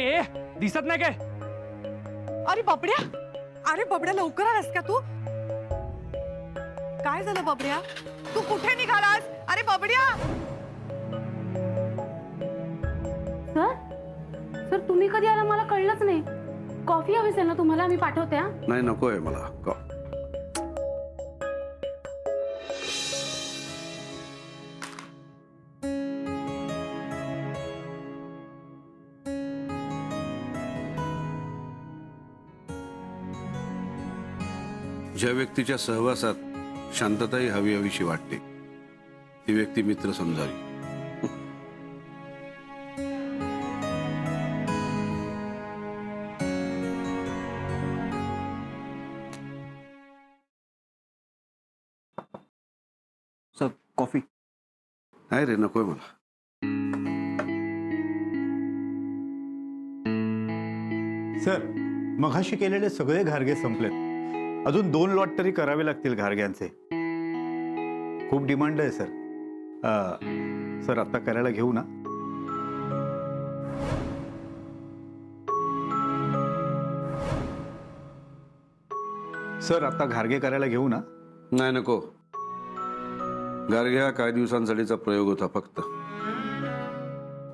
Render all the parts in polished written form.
ए दिसत नाही काय? अरे बबड्या लवकर आलास का तू? काय झालं बबड्या? तू कुठे निघालास? अरे बबड्या! सर तुम्ही कधी आला मला कळलंच नाही. कॉफी हवी असेल ना तुम्हाला? मी पाठवते. नाही नकोय मला. ज्या व्यक्तीच्या सहवासात शांतताही हवी हवीशी वाटते ती व्यक्ती मित्र समजावी. Sir coffee. नाही रे नकोय मला. सर मघाशी केलेले सगळे घारगे संपलेत. अजून 2 लॉट तरी करावे लागतील घारग्यांचे. खूप डिमांड आहे सर. सर आता करायला घेऊ ना? सर आता घारगे करायला घेऊ ना? नाही नको. गारगे हा काही दिवसांसाठीचा प्रयोग होता फक्त.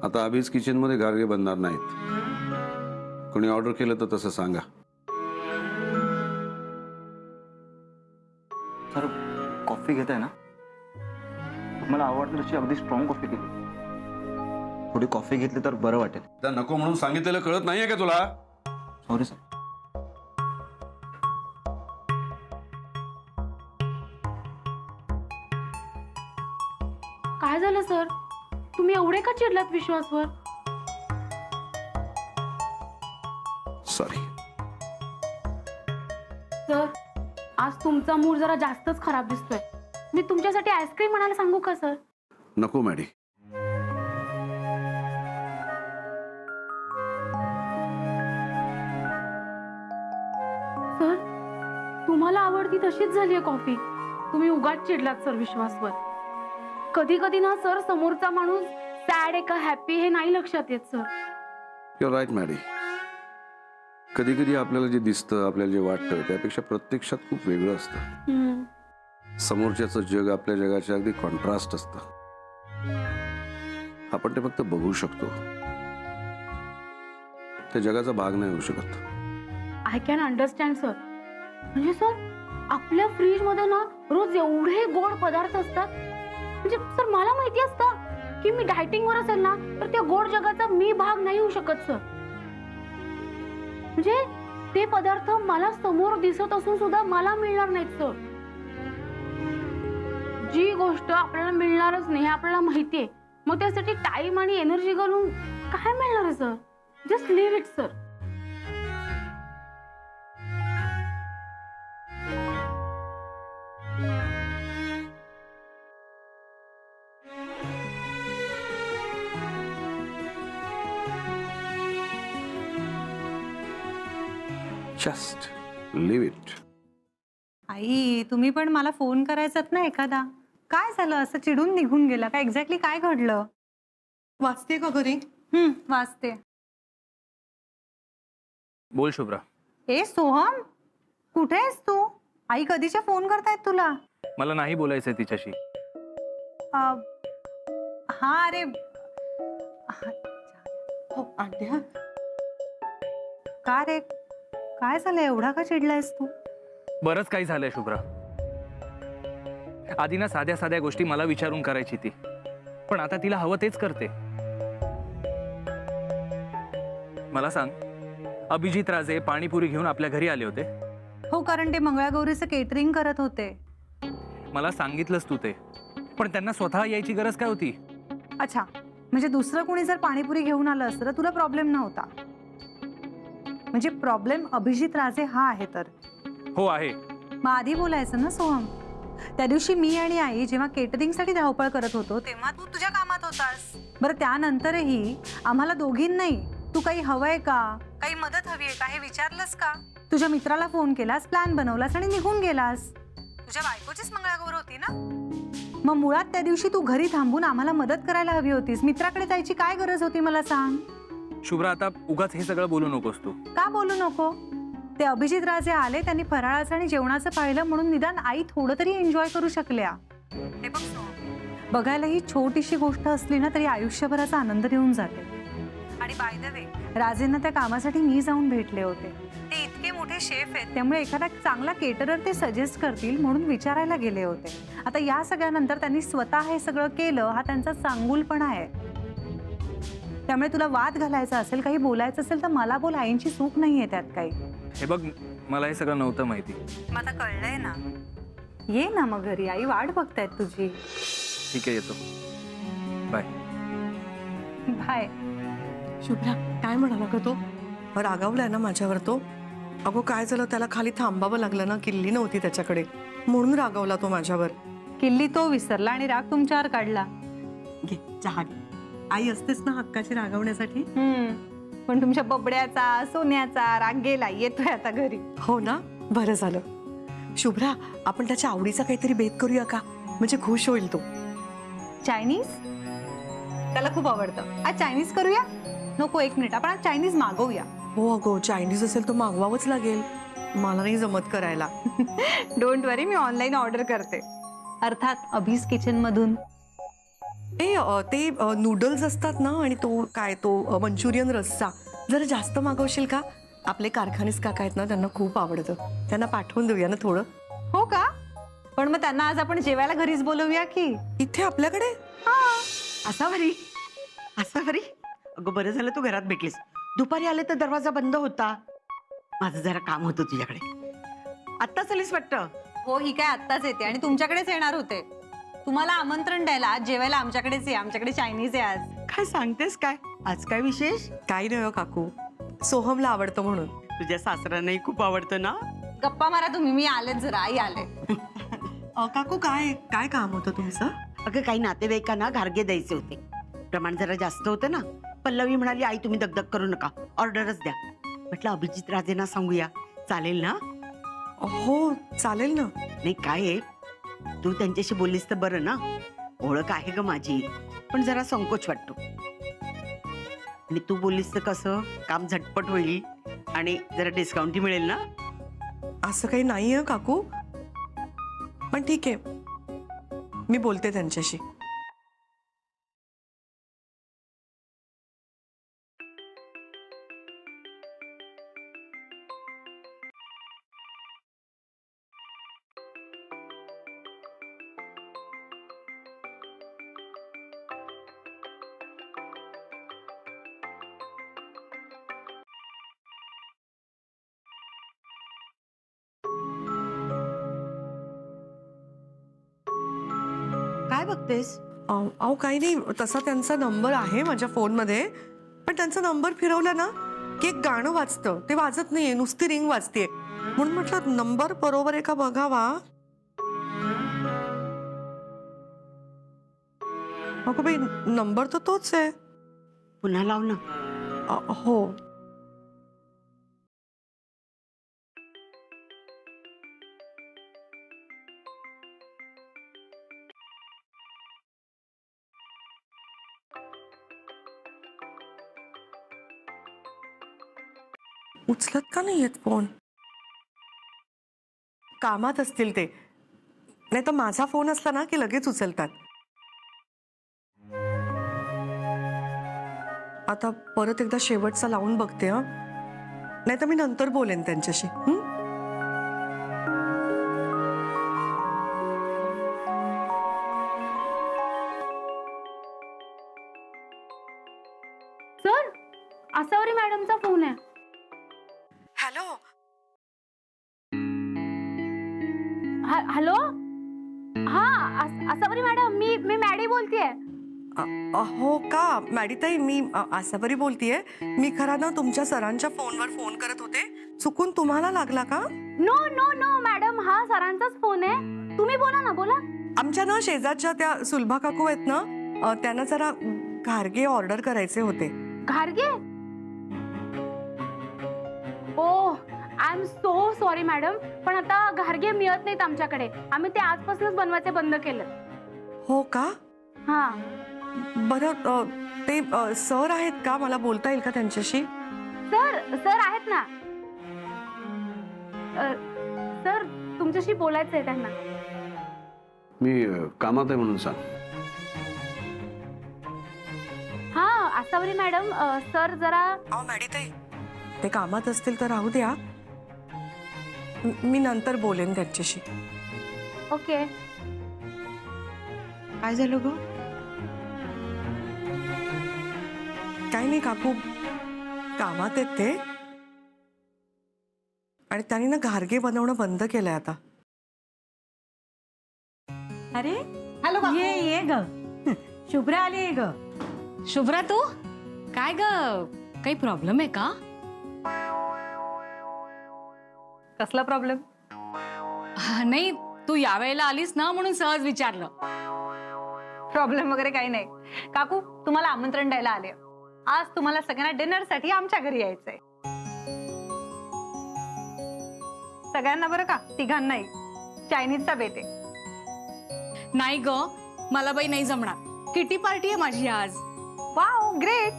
आता अभिज किचन मध्ये गारगे बनणार नाहीत. कोणी ऑर्डर केलं तर तसं सांगा. सर कॉफी घेत आहे ना? मला आवडतं तशी अगदी स्ट्रॉंग कॉफी केली. थोडी कॉफी घेतली तर बरं वाटेल. त्या नको म्हणून सांगितलेलं कळत नाहीये का तुला? Sorry sir. काय झालं सर? तुम्ही एवढे का चिडलात विश्वासवर? सॉरी. सर आज तुमचा मूड जरा जास्तच खराब दिसतोय. मी तुमच्यासाठी आईस्क्रीम आणायला सांगू का सर? नको मॅडी. सर तुम्हाला आवडती तशीच झालीये कॉफी. तुम्ही उगाच चिडलात सर विश्वासवर. कधी कधी ना सर समोरचा माणूस सॅड आहे का हॅपी हे नाही लक्षात येत सर. Your right Maddy. कधी कधी आपल्याला जे दिसतं आपल्याला जे वाटतं त्यापेक्षा प्रत्यक्षात खूप वेगळं असतं. समोरच्याचं जग आपल्या जगाच्या अगदी कॉन्ट्रास्ट असतं. आपण ते फक्त बघू शकतो. त्या जगाचा भाग नाही होऊ शकत. I can understand sir. म्हणजे सर आपल्या फ्रीज मध्ये ना रोज एवढे गोड पदार्थ असतात. म्हणजे सर मला माहिती असतं की मी डायटिंग वर असेल ना तर त्या गोड जगाचा मी भाग नाही होऊ शकत सर. म्हणजे ते पदार्थ मला समोर दिसत असून सुद्धा मला मिळणार नाहीत सर. जी गोष्ट आपल्याला मिळणारच नाही हे आपल्याला माहितीये. मग त्यासाठी टाइम आणि एनर्जी घालून काय मिळणार आहे sir? Just leave it sir. Just leave it. आई तुम्ही पण मला फोन करायचात ना एखादा. काय झालं असं चिडून निघून गेला का? एक्झॅक्टली काय घडलं? वाचते का घरी? वाचते. बोल शुभ्रा. ए सोहम कुठे आहेस तू? आई कधीच्या फोन करतायत तुला? मला नाही बोलायचंय तिच्याशी. हा अरे हो आंट्या. का रे काय झालं? एवढा का चिडलायस तू? बरंच काही झालंय शुभ्रा. आधी ना साध्या साध्या गोष्टी मला विचारून करायची ती. पण आता तिला हवं तेच करते. मला सांग अभिजित राजे पाणीपुरी घेऊन आपल्या घरी आले होते? हो कारण ते मंगळागौरीचं केटरिंग करत होते. मला सांगितलंस तू ते. पण त्यांना स्वतः यायची गरज काय होती? अच्छा म्हणजे दुसरं कोणी जर पाणीपुरी घेऊन आलं असतं तर तुला प्रॉब्लेम नव्हता. म्हणजे प्रॉब्लेम अभिजित राजे हा आहे तर? हो आहे. मग आधी बोलायचं ना सोहम. त्या दिवशी मी आणि आई जेव्हा केटरिंगसाठी धावपळ करत होतो तेव्हा तू तुझ्या कामात होतास. बरं त्यानंतरही आम्हाला दोघींनाही तू काही हवंय का, काही मदत हवी आहे का हे विचारलंस का? तुझ्या मित्राला फोन केलास, प्लॅन बनवलास आणि निघून गेलास. तुझ्या बायकोचीच मंगळागौर होती ना? मग मुळात त्या दिवशी तू घरी थांबून आम्हाला मदत करायला हवी होतीस. मित्राकडे जायची काय गरज होती मला सांग? शुभ्रा, आता उगाच हे सगळं बोलू नकोस तू. का बोलू नको? ते अभिजित राजे आले, त्यांनी फराळाचं आणि जेवणाचं पाहिलं म्हणून निदान आई थोडं तरी एन्जॉय करू शकल्या. हे बघ सोहम, बघायला ही छोटीशी गोष्ट असली ना तरी आयुष्यभराचा आनंद देऊन जाते. आणि बाय द वे, राजेंना त्या कामासाठी मी जाऊन भेटले होते. ते इतके मोठे शेफ आहेत, त्यामुळे एखादा चांगला केटरर ते सजेस्ट करतील म्हणून विचारायला गेले होते. आता या सगळ्यानंतर त्यांनी स्वतः हे सगळं केलं, हा त्यांचा चांगुलपणा आहे. त्यामुळे तुला वाद घालायचा असेल, काही बोलायचं असेल तर मला बोल, आईंची चूक नाहीये त्यात काही. हे बघ, मला हे सगळं नव्हतं माहिती. मग आता कळलंय ना. ये ना मग घरी, आई वाट बघतायत तुझी. ठीक आहे, येतो. बाय. बाय. शुभ्रा, काय म्हणाला का तो? रागावलाय ना माझ्यावर तो? अगो काय झालं, त्याला खाली थांबावं लागलं ना, किल्ली नव्हती त्याच्याकडे म्हणून रागावला तो माझ्यावर. किल्ली तो विसरला आणि राग तुमच्यावर काढला. घे चहा घे. आई असतेच ना हक्काची रागवण्यासाठी. पण तुमच्या बबड्याचा सोन्याचा राग गेला, येतोय आता घरी. हो ना, बरं झालं. शुभ्रा, आपण त्याच्या आवडीचा काहीतरी बेत करूया का? म्हणजे खुश होईल तो. चायनीज त्याला खूप आवडतं. आज चायनीज करूया? नको, एक मिनिट, आपण आज चायनीज मागवूया. हो अगो, चायनीज असेल तर मागवावंच लागेल. मला नाही जमत करायला. Don't worry, me online order करते, अर्थात अभीज किचन मधून. ते नूडल्स असतात ना, आणि तो काय तो मंचुरियन रस्सा जरा जास्त मागवशील का? आपले कारखानीस काका आहेत ना, त्यांना खूप आवडतं. त्यांना पाठवून देऊया ना थोडं. हो का? पण मग त्यांना आज आपण जेवायला घरीच बोलवूया की इथे आपल्याकडे? असा बरी. अगं बरं झालं तू घरात भेटलीस. दुपारी आले तर दरवाजा बंद होता. माझं जरा काम होतं तुझ्याकडे. आत्ताच आलीस वाटतं. हो, ही काय आत्ताच येते आणि तुमच्याकडेच येणार होते. तुम्हाला आमंत्रण द्यायला आज जेवायला आमच्याकडेच ये. आमच्याकडे चायनीज आहे आज. काय सांगतेस काय? आज काय विशेष? काही नाही हो काकू, सोहमला आवडतं म्हणून. तुझ्या सासऱ्यांनाही खूप आवडतं ना. गप्पा मारा तुम्ही, मी आलेच जरा, आई आले. काकू काय काय काम होतं तुमचं? अगं काही नातेवाईकांना घारगे द्यायचे होते. प्रमाण जरा जास्त होतं ना. पल्लवी म्हणाली, आई तुम्ही दगदग करू नका, ऑर्डरच द्या. म्हटलं अभिजित राजेंना सांगूया, चालेल ना? हो चालेल ना. नाही काय आहे, तू त्यांच्याशी बोललीस तर बरं ना. ओळख आहे ग माझी, पण जरा संकोच वाटतो. आणि तू बोललीस तर कसं काम झटपट होईल आणि जरा डिस्काउंटही मिळेल ना. असं काही नाहीये काकू, पण ठीक आहे, मी बोलते त्यांच्याशी. काय बघतेस? अहो काही नाही, तसा त्यांचा नंबर आहे माझ्या फोनमध्ये, पण त्यांचा नंबर फिरवला ना की एक गाणं वाजतं, ते वाजत नाहीये, नुसती रिंग वाजते. म्हणून म्हटलं नंबर बरोबर आहे का बघावा. अगं बाई, नंबर तर तोच आहे. पुन्हा लाव ना. हो. उचलत का नाही येत फोन? कामात असतील ते, नाही तर माझा फोन असला ना की लगेच उचलतात. आता परत एकदा शेवटचा लावून बघते हा, नाही तर मी नंतर बोलेन त्यांच्याशी. सर, आसावरी मॅडमचा फोन आहे. हॅलो. हॅलो, हा आसावरी मॅडम, मी मॅडी बोलतेय. हो का मॅडीताई, मी आसावरी बोलतीये. मी खरा ना तुमच्या सरांच्या फोनवर फोन करत होते, चुकून तुम्हाला लागला का? नो नो नो मॅडम, हा सरांचाच फोन आहे. तुम्ही बोला ना, बोला. आमच्या ना शेजारच्या त्या सुलभा काकू आहेत ना, त्यांना जरा घारगे ऑर्डर करायचे होते. घारगे? Oh, I am so sorry madam, पण आता घारगे मिळत नाहीत आमच्याकडे. आम्ही ते आजपासूनच बनवायचे बंद केलं. हो का? हा. बरं ते सर आहेत का? मला बोलता येईल का त्यांच्याशी? सर आहेत ना. सर तुमच्याशी बोलायचंय त्यांना. मी कामात आहे म्हणून सांग. हा आसावरी मॅडम, सर जरा. मॅडीताई, ते कामात असतील तर राहू द्या. मी नंतर बोलेन त्यांच्याशी. ओके. काय झालं ग? काही नाही काकू, कामात आहेत ते, आणि त्यांनी ना घारगे बनवणं बंद केलंय आता. अरे हॅलो, ये ये ग. शुभ्रा आली आहे ग. शुभ्रा, तू काय ग, काही प्रॉब्लेम आहे का? कसला प्रॉब्लेम? नाही, तू यावेळेला आलीस ना म्हणून सहज विचारलं. प्रॉब्लेम वगैरे काही नाही. काकू, तुम्हाला आमंत्रण द्यायला आले. आज तुम्हाला सगळ्यांना डिनरसाठी आमच्या घरी यायचंय. सगळ्यांना बरं का, तिघांनाही. चायनीजचा बेत आहे. नाही ग, मला बाई नाही जमणार. किटी पार्टी आहे माझी आज. Wow, great.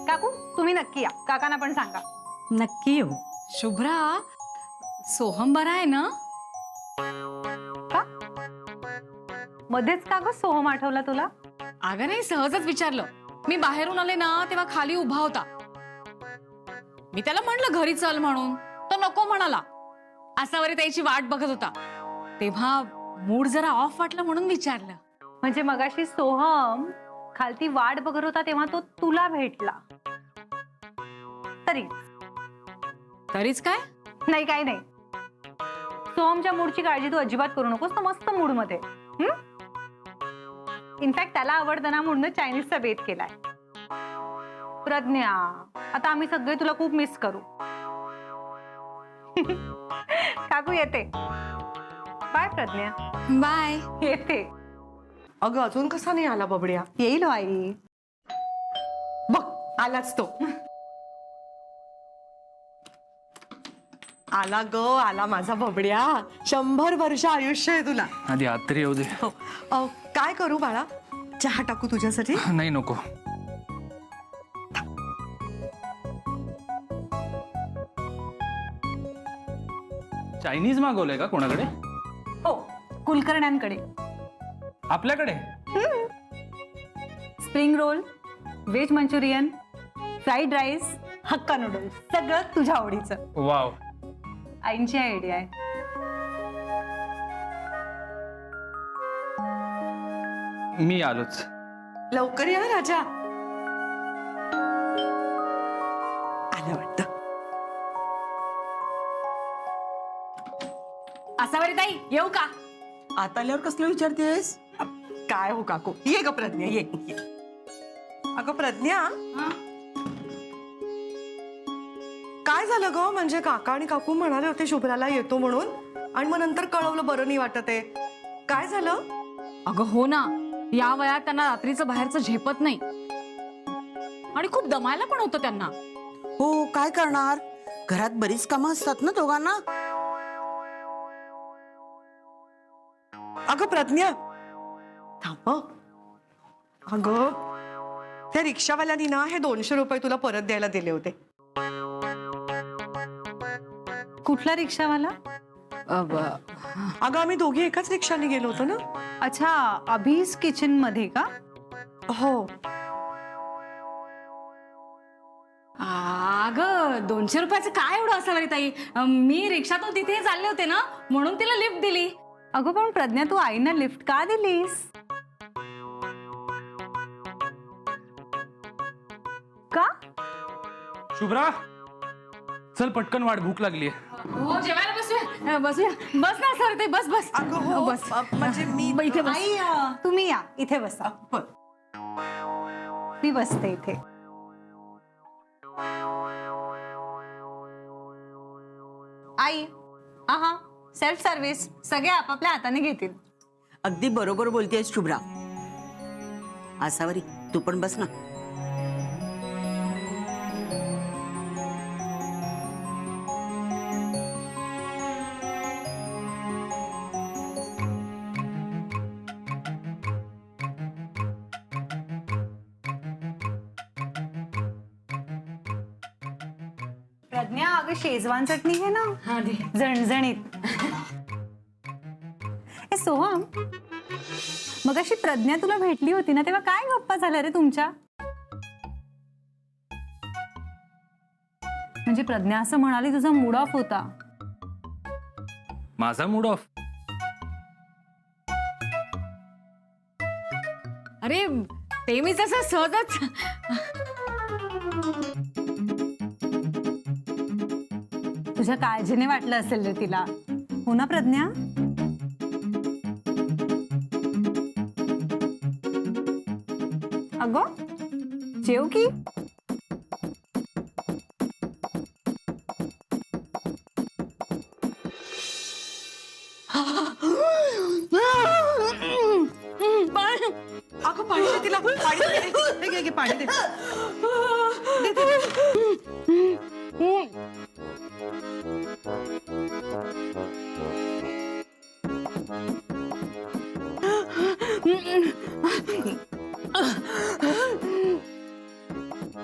काकू, तुम्ही नक्की या. काकांना पण सांगा. नक्की येऊ. शुभ्रा, सोहम बरा आहे ना? मध्येच का ग सोहम आठवला तुला? अगं नाही, सहजच विचारलं. मी बाहेरून आले ना तेव्हा खाली उभा होता. मी त्याला म्हणलं घरी चल म्हणून, तो नको म्हणाला. आसावरी त्याची वाट बघत होता. तेव्हा मूड जरा ऑफ वाटलं म्हणून विचारलं. म्हणजे मगाशी सोहम खालती वाट बघत होता तेव्हा तो तुला भेटला. तरीच काय? नाही, काही नाही. सोहमच्या मूडची काळजी तू अजिबात करू नकोस. तो मस्त मूड मध्ये. इनफॅक्ट त्याला आवडतं ना म्हणून चायनीजचा बेत केलाय. प्रज्ञा, आता आम्ही सगळे तुला खूप मिस करू. काकू येते. बाय प्रज्ञा. बाय. येते. अगं अजून कसा नाही आला बबड्या? येईल हो आई. बघ, आलाच तो. आला ग, आला माझा बबड्या. 100 वर्ष आयुष्य आहे तुला. आधी आत तरी येऊ दे. हो. काय करू बाळा? चहा टाकू तुझ्यासाठी? नाही, नको. चायनीज मागवलंय का कोणाकडे? हो, कुलकर्ण्यांकडे. आपल्याकडे? Spring roll, veg Manchurian, fried rice, hakka noodles, सगळं तुझ्या आवडीचं. वाव. आईंची आयडिया आहे. मी आलोच. लवकर या राजा. आलं वाटतं. आसावरी ताई, येऊ का? आता आल्यावर कसलं विचारतेस? काय हो काकू, ये ग प्रज्ञा, ये. अगं प्रज्ञा, काय झालं ग? म्हणजे काका आणि काकू म्हणाले होते शुभ्राला येतो म्हणून, आणि मग नंतर कळवलं बरं नाही वाटत आहे. काय झालं? अगं हो ना, या वयात त्यांना रात्रीचं बाहेरचं झेपत नाही आणि खूप दमायला पण होतं त्यांना. हो, काय करणार? घरात बरीच कामं असतात ना दोघांना. अगं प्रज्ञा, थांब. अगं त्या रिक्षावाल्यांनी ना हे 200 रुपये तुला परत द्यायला दिले होते. कुठला रिक्षावाला? अगं आम्ही दोघी एकाच रिक्षाने गेलो होतो ना. अच्छा, अभीज किचन मध्ये का? हो. अगं 200 रुपयाचं काय एवढं आसावरी ताई? मी रिक्षातून तिथे चालले होते ना म्हणून तिला लिफ्ट दिली. अगं पण प्रज्ञा, तू आईना लिफ्ट का दिलीस? का? शुभ्रा, चल पटकन, वाट, भूक लागली. हो, जेवायला बसूया. बसूया. बस ना आसावरी ताई, बस बस. अगं हो, बस. म्हणजे मी इथे बस. आई, तुम्ही या इथे बसा. मी बसते इथे. आई, आहा, सेल्फ सर्व्हिस. सगळे आपापल्या हाताने घेतील. अगदी बरोबर बोलतेस शुभ्रा. आसावरी, तू पण बस ना. प्रज्ञा अगं शेजवान चटणी घे ना. झणझणीत. ए सोहम, मगाशी प्रज्ञा तुला भेटली होती ना, तेव्हा काय गप्पा झाल्या रे तुमच्या? म्हणजे प्रज्ञा असं म्हणाली तुझा मूड ऑफ होता. माझा मूड ऑफ? अरे ते मी तसं सहजच. तुझ्या काळजीने वाटलं असेल रे तिला, हो ना प्रज्ञा? अगं जेव की. अगं पाणी दे तिला, पाणी दे. घे, घे, पाणी दे. दे, दे, दे.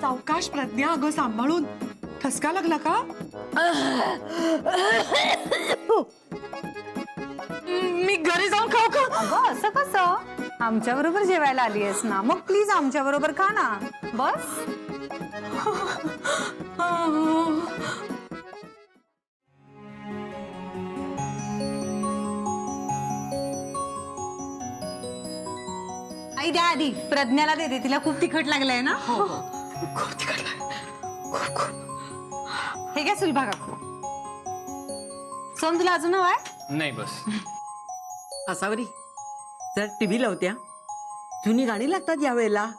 सावकाश प्रज्ञा, अगं सांभाळून. ठसका लागला का? मी घरी जाऊन खाऊ का? अगं असं कसं? आमच्या बरोबर जेवायला आली आहेस ना, मग प्लीज आमच्या बरोबर खा ना. बस. आई द्या आधी, प्रज्ञाला दे. तिला खूप तिखट लागलंय ना. खूप तिखट लागलं. खूप खूप. हे काय सुलभा काकू? सोम तुला अजून हवाय? नाही बस. असावरी जर टीव्ही लावत्या, जुनी गाणी लागतात यावेळेला.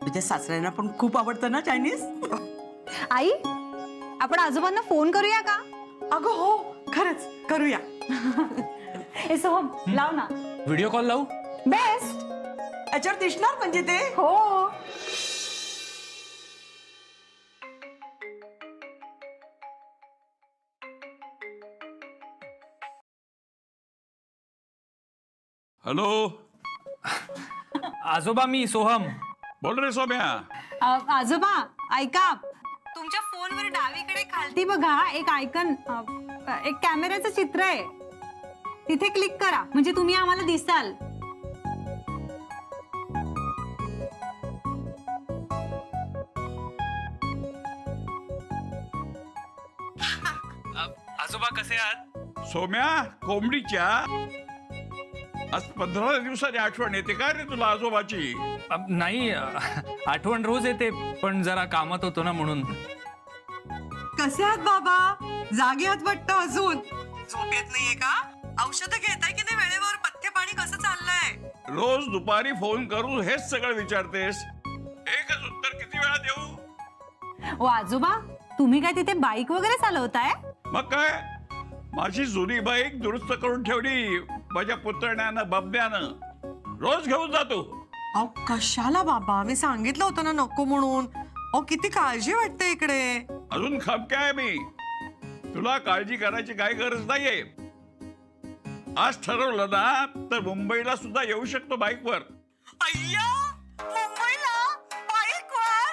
तुझ्या सासऱ्यांना पण खूप आवडतं ना चायनीज. आई, आपण आजोबांना फोन करूया का? अगं हो, खरंच करूया. ए सोहम, लाव ना. व्हिडिओ कॉल लावू? बेस्ट. याच्यावर दिसणार म्हणजे ते. हो. हॅलो. आजोबा, मी सोहम. बोल रे सोम्या. आजोबा ऐका, तुमच्या फोनवर डावीकडे खालती बघा एक आयकन, एक कॅमेऱ्याचं चित्र आहे. तिथे क्लिक करा म्हणजे तुम्ही आम्हाला दिसाल. आजोबा कसे आहात? सोम्या, कोंबडीच्या आज 15 दिवसांनी आठवण येते का रे तुला आजोबाची? नाही, आठवण रोज येते, पण जरा कामात होतो ना म्हणून. कसे आहात बाबा? जागे आहात वाटतं अजून. झोप येत नाहीये का? औषधं घेताय की नाही वेळेवर? पथ्य पाणी कसं चाललंय? रोज दुपारी फोन करून हेच सगळं विचारतेस. एकच उत्तर किती वेळा देऊ? ओ आजोबा, तुम्ही काय तिथे बाईक वगैरे चालवताय? मग काय, माझी जुनी बाईक दुरुस्त करून ठेवली माझ्या पुतण्यानं बबन्यानं. रोज घेऊन जातो. अहो कशाला बाबा? मी सांगितलं होतं ना नको म्हणून. अहो किती काळजी वाटते इकडे. अजून खमक्या आहे मी. तुला काळजी करायची काय गरज नाहीये. आज ठरवलं ना तर मुंबईला सुद्धा येऊ शकतो बाईकवर. अय्या, मुंबईला बाईकवर?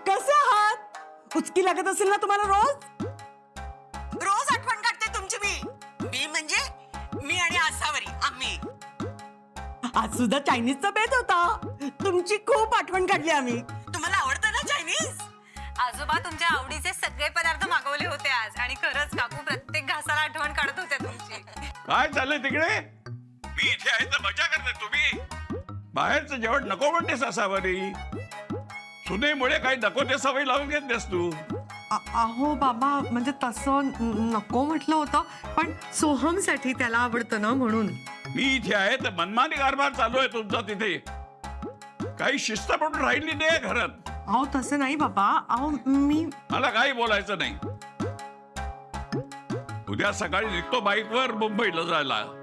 कसे आहात? उचकी लागत असेल ना तुम्हाला रोज? रोज आठवण काढते तुमची मी म्हणजे मी आणि आसावरी आम्ही. आज सुद्धा चायनीजचा बेत होता. तुमची खूप आठवण काढली आम्ही. तुम्हाला आवडतं ना चायनीज? आजोबा तुमच्या आवडीचे सगळे पदार्थ मागवले होते आज, आणि खरंच काकू प्रत्येक घासाला आठवण काढत होत्या तुमची. काय चाललंय तिकडे? मी इथे आहे तर मजा करते, तुम्ही बाहेरचं जेवण नको म्हणतेस असावरी. सुनेमुळे काही नको ते सवय लावून घेतेस तू. अहो बाबा, म्हणजे तसं नको म्हटलं होतं, पण सोहमसाठी त्याला आवडतं ना म्हणून. मी इथे आहे तर मनमानी कारभार चालू आहे तुमचा तिथे. काही शिस्त पण राहिली नाही घरात. अहो तसं नाही बाबा. अहो मी मला काही बोलायचं नाही. उद्या सकाळी निघतो बाईकवर मुंबईला जायला.